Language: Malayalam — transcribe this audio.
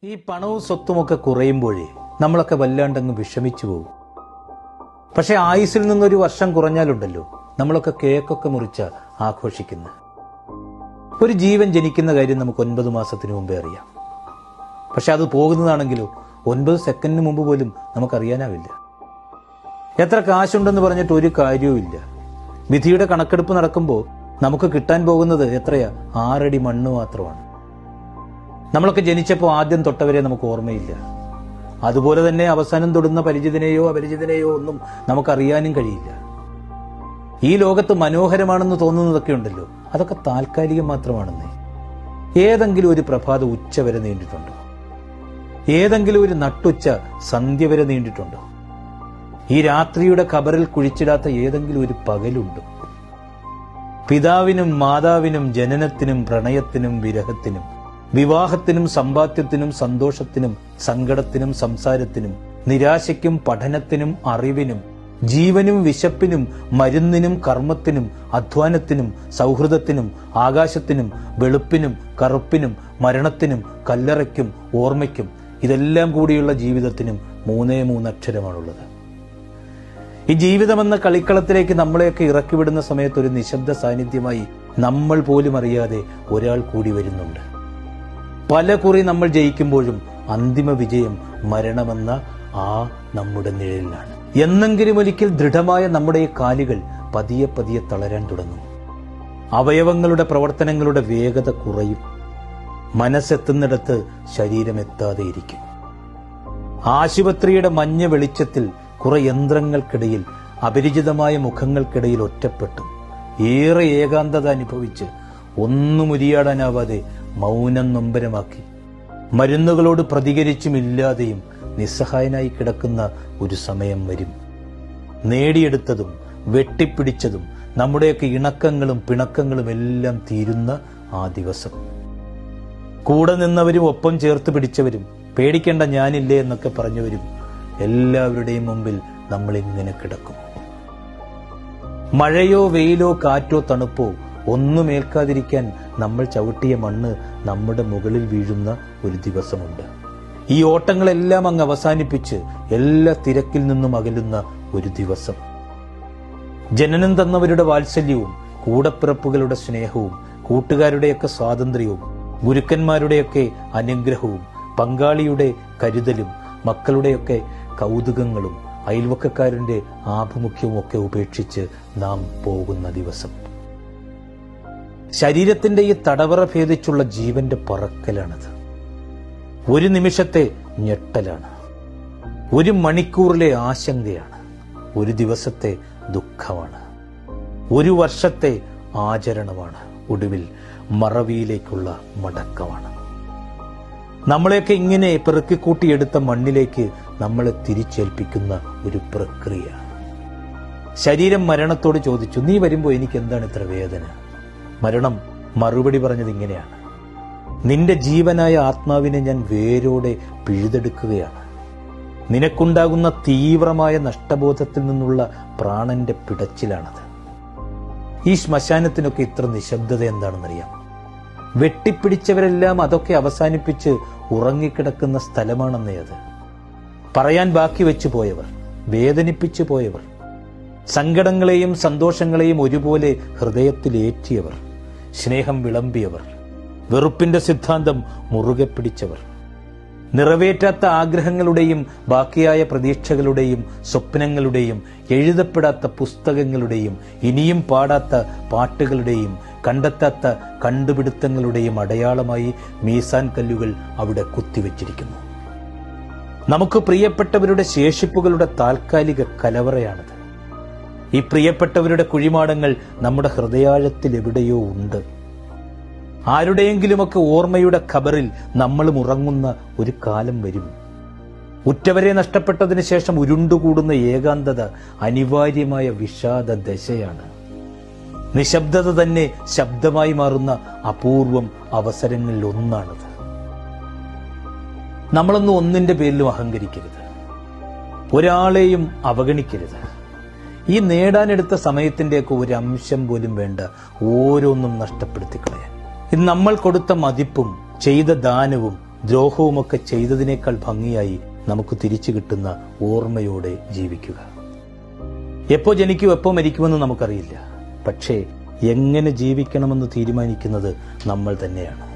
ഈ പണവും സ്വത്തുമൊക്കെ കുറയുമ്പോഴേ നമ്മളൊക്കെ വല്ലാണ്ടങ്ങ് വിഷമിച്ചു പോകും. പക്ഷെ ആയുസിൽ നിന്നൊരു വർഷം കുറഞ്ഞാലുണ്ടല്ലോ നമ്മളൊക്കെ കേക്കൊക്കെ മുറിച്ച ആഘോഷിക്കുന്ന ഒരു ജീവൻ ജനിക്കുന്ന കാര്യം നമുക്ക് 9 മാസത്തിന് മുമ്പേ അറിയാം. പക്ഷെ അത് പോകുന്നതാണെങ്കിലോ 9 സെക്കൻഡിന് മുമ്പ് പോലും നമുക്കറിയാനാവില്ല. എത്ര കാശുണ്ടെന്ന് പറഞ്ഞിട്ട് ഒരു കാര്യവുമില്ല. വിധിയുടെ കണക്കെടുപ്പ് നടക്കുമ്പോൾ നമുക്ക് കിട്ടാൻ പോകുന്നത് എത്രയാ? 6 അടി മണ്ണ് മാത്രമാണ്. നമ്മളൊക്കെ ജനിച്ചപ്പോൾ ആദ്യം തൊട്ടവരെ നമുക്ക് ഓർമ്മയില്ല. അതുപോലെ തന്നെ അവസാനം തൊടുന്ന പരിചിതനെയോ അപരിചിതനെയോ ഒന്നും നമുക്കറിയാനും കഴിയില്ല. ഈ ലോകത്ത് മനോഹരമാണെന്ന് തോന്നുന്നതൊക്കെ ഉണ്ടല്ലോ, അതൊക്കെ താൽക്കാലികം മാത്രമാണെന്നേ. ഏതെങ്കിലും ഒരു പ്രഭാതം ഉച്ച വരെ നീണ്ടിട്ടുണ്ടോ? ഏതെങ്കിലും ഒരു നട്ടുച്ച സന്ധ്യ വരെ നീണ്ടിട്ടുണ്ടോ? ഈ രാത്രിയുടെ ഖബറിൽ കുഴിച്ചിടാത്ത ഏതെങ്കിലും ഒരു പകലുണ്ടോ? പിതാവിനും മാതാവിനും ജനനത്തിനും പ്രണയത്തിനും വിരഹത്തിനും വിവാഹത്തിനും സമ്പാദ്യത്തിനും സന്തോഷത്തിനും സങ്കടത്തിനും സംസാരത്തിനും നിരാശയ്ക്കും പഠനത്തിനും അറിവിനും ജീവനും വിശപ്പിനും മരുന്നിനും കർമ്മത്തിനും അധ്വാനത്തിനും സൗഹൃദത്തിനും ആകാശത്തിനും വെളുപ്പിനും കറുപ്പിനും മരണത്തിനും കല്ലറയ്ക്കും ഓർമ്മയ്ക്കും ഇതെല്ലാം കൂടിയുള്ള ജീവിതത്തിനും 3 അക്ഷരമാണുള്ളത്. ഈ ജീവിതമെന്ന കളിക്കളത്തിലേക്ക് നമ്മളെയൊക്കെ ഇറക്കിവിടുന്ന സമയത്ത് ഒരു നിശബ്ദ സാന്നിധ്യമായി നമ്മൾ പോലും അറിയാതെ ഒരാൾ കൂടി വരുന്നുണ്ട്. പല കുറി നമ്മൾ ജയിക്കുമ്പോഴും അന്തിമ വിജയം മരണമെന്ന ആ നമ്മുടെ നിഴലിലാണ്. എന്നെങ്കിലും ഒരിക്കൽ ദൃഢമായ നമ്മുടെ ഈ കാലുകൾ പതിയെ പതിയെ തളരാൻ തുടങ്ങും. അവയവങ്ങളുടെ പ്രവർത്തനങ്ങളുടെ വേഗത കുറയും. മനസ്സെത്തുന്നിടത്ത് ശരീരം എത്താതെ ഇരിക്കും. ആശുപത്രിയുടെ മഞ്ഞ വെളിച്ചത്തിൽ കുറെ യന്ത്രങ്ങൾക്കിടയിൽ അപരിചിതമായ മുഖങ്ങൾക്കിടയിൽ ഒറ്റപ്പെട്ടു ഏറെ ഏകാന്തത അനുഭവിച്ച് ഒന്നും ഉരിയാടാനാവാതെ മൗനം നൊമ്പരമാക്കി മരുന്നുകളോട് പ്രതികരിച്ചുമില്ലാതെയും നിസ്സഹായനായി കിടക്കുന്ന ഒരു സമയം വരും. നേടിയെടുത്തതും വെട്ടിപ്പിടിച്ചതും നമ്മുടെയൊക്കെ ഇണക്കങ്ങളും പിണക്കങ്ങളും എല്ലാം തീരുന്ന ആ ദിവസം. കൂടെ നിന്നവരും ഒപ്പം ചേർത്ത് പിടിച്ചവരും പേടിക്കേണ്ട ഞാനില്ലേ എന്നൊക്കെ പറഞ്ഞവരും എല്ലാവരുടെയും മുമ്പിൽ നമ്മൾ ഇങ്ങനെ കിടക്കും. മഴയോ വെയിലോ കാറ്റോ തണുപ്പോ ഒന്നും ഏൽക്കാതിരിക്കാൻ നമ്മൾ ചവിട്ടിയ മണ്ണ് നമ്മുടെ മുകളിൽ വീഴുന്ന ഒരു ദിവസമുണ്ട്. ഈ ഓട്ടങ്ങളെല്ലാം അങ്ങ് അവസാനിപ്പിച്ച് എല്ലാ തിരക്കിൽ നിന്നും അകലുന്ന ഒരു ദിവസം. ജനനം തന്നവരുടെ വാത്സല്യവും കൂടപ്പിറപ്പുകളുടെ സ്നേഹവും കൂട്ടുകാരുടെയൊക്കെ സ്വാതന്ത്ര്യവും ഗുരുക്കന്മാരുടെയൊക്കെ അനുഗ്രഹവും പങ്കാളിയുടെ കരുതലും മക്കളുടെയൊക്കെ കൗതുകങ്ങളും അയൽവക്കക്കാരന്റെ ആഭിമുഖ്യവും ഒക്കെ ഉപേക്ഷിച്ച് നാം പോകുന്ന ദിവസം. ശരീരത്തിന്റെ ഈ തടവറ ഭേദിച്ചുള്ള ജീവന്റെ പറക്കലാണത്. ഒരു നിമിഷത്തെ ഞെട്ടലാണ്, ഒരു മണിക്കൂറിലെ ആശങ്കയാണ്, ഒരു ദിവസത്തെ ദുഃഖമാണ്, ഒരു വർഷത്തെ ആചരണമാണ്, ഒടുവിൽ മറവിയിലേക്കുള്ള മടക്കമാണ്. നമ്മളെയൊക്കെ ഇങ്ങനെ പെറുക്കിക്കൂട്ടിയെടുത്ത മണ്ണിലേക്ക് നമ്മളെ തിരിച്ചേൽപ്പിക്കുന്ന ഒരു പ്രക്രിയ. ശരീരം മരണത്തോട് ചോദിച്ചു, നീ വരുമ്പോ എനിക്ക് എന്താണ് ഇത്ര വേദന? മരണം മറുപടി പറഞ്ഞത് ഇങ്ങനെയാണ്, നിന്റെ ജീവനായ ആത്മാവിനെ ഞാൻ വേരോടെ പിഴുതെടുക്കുകയാണ്. നിനക്കുണ്ടാകുന്ന തീവ്രമായ നഷ്ടബോധത്തിൽ നിന്നുള്ള പ്രാണന്റെ പിടച്ചിലാണത്. ഈ ശ്മശാനത്തിനൊക്കെ ഇത്ര നിശബ്ദത എന്താണെന്നറിയാം? വെട്ടിപ്പിടിച്ചവരെല്ലാം അതൊക്കെ അവസാനിപ്പിച്ച് ഉറങ്ങിക്കിടക്കുന്ന സ്ഥലമാണെന്നേ അത്. പറയാൻ ബാക്കി വെച്ചു പോയവർ, വേദനിപ്പിച്ചു പോയവർ, സങ്കടങ്ങളെയും സന്തോഷങ്ങളെയും ഒരുപോലെ ഹൃദയത്തിലേറ്റിയവർ, സ്നേഹം വിളമ്പിയവർ, വെറുപ്പിന്റെ സിദ്ധാന്തം മുറുകെ പിടിച്ചവർ, നിറവേറ്റാത്ത ആഗ്രഹങ്ങളുടെയും ബാക്കിയായ പ്രതീക്ഷകളുടെയും സ്വപ്നങ്ങളുടെയും എഴുതപ്പെടാത്ത പുസ്തകങ്ങളുടെയും ഇനിയും പാടാത്ത പാട്ടുകളുടെയും കണ്ടെത്താത്ത കണ്ടുപിടുത്തങ്ങളുടെയും അടയാളമായി മീസാൻ കല്ലുകൾ അവിടെ കുത്തിവെച്ചിരിക്കുന്നു. നമുക്ക് പ്രിയപ്പെട്ടവരുടെ ശേഷിപ്പുകളുടെ താൽക്കാലിക കലവറയാണത്. ഈ പ്രിയപ്പെട്ടവരുടെ കുഴിമാടങ്ങൾ നമ്മുടെ ഹൃദയാഴത്തിൽ എവിടെയോ ഉണ്ട്. ആരുടെയെങ്കിലുമൊക്കെ ഓർമ്മയുടെ ഖബറിൽ നമ്മളും ഉറങ്ങുന്ന ഒരു കാലം വരും. ഉറ്റവരെ നഷ്ടപ്പെട്ടതിന് ശേഷം ഉരുണ്ടുകൂടുന്ന ഏകാന്തത അനിവാര്യമായ വിഷാദ ദശയാണ്. നിശബ്ദത തന്നെ ശബ്ദമായി മാറുന്ന അപൂർവം അവസരങ്ങളിൽ ഒന്നാണത്. നമ്മളൊന്നും ഒന്നിന്റെ പേരിലും അഹങ്കരിക്കരുത്, ഒരാളെയും അവഗണിക്കരുത്. ഈ നേടാനെടുത്ത സമയത്തിന്റെയൊക്കെ ഒരു അംശം പോലും വേണ്ട ഓരോന്നും നഷ്ടപ്പെടുത്തി കളയാൻ. ഇത് നമ്മൾ കൊടുത്ത മതിപ്പും ചെയ്ത ദാനവും ദ്രോഹവുമൊക്കെ ചെയ്തതിനേക്കാൾ ഭംഗിയായി നമുക്ക് തിരിച്ചു കിട്ടുന്ന ഓർമ്മയോടെ ജീവിക്കുക. എപ്പോ ജനിക്കും എപ്പോ മരിക്കുമെന്ന് നമുക്കറിയില്ല. പക്ഷേ എങ്ങനെ ജീവിക്കണമെന്ന് തീരുമാനിക്കുന്നത് നമ്മൾ തന്നെയാണ്.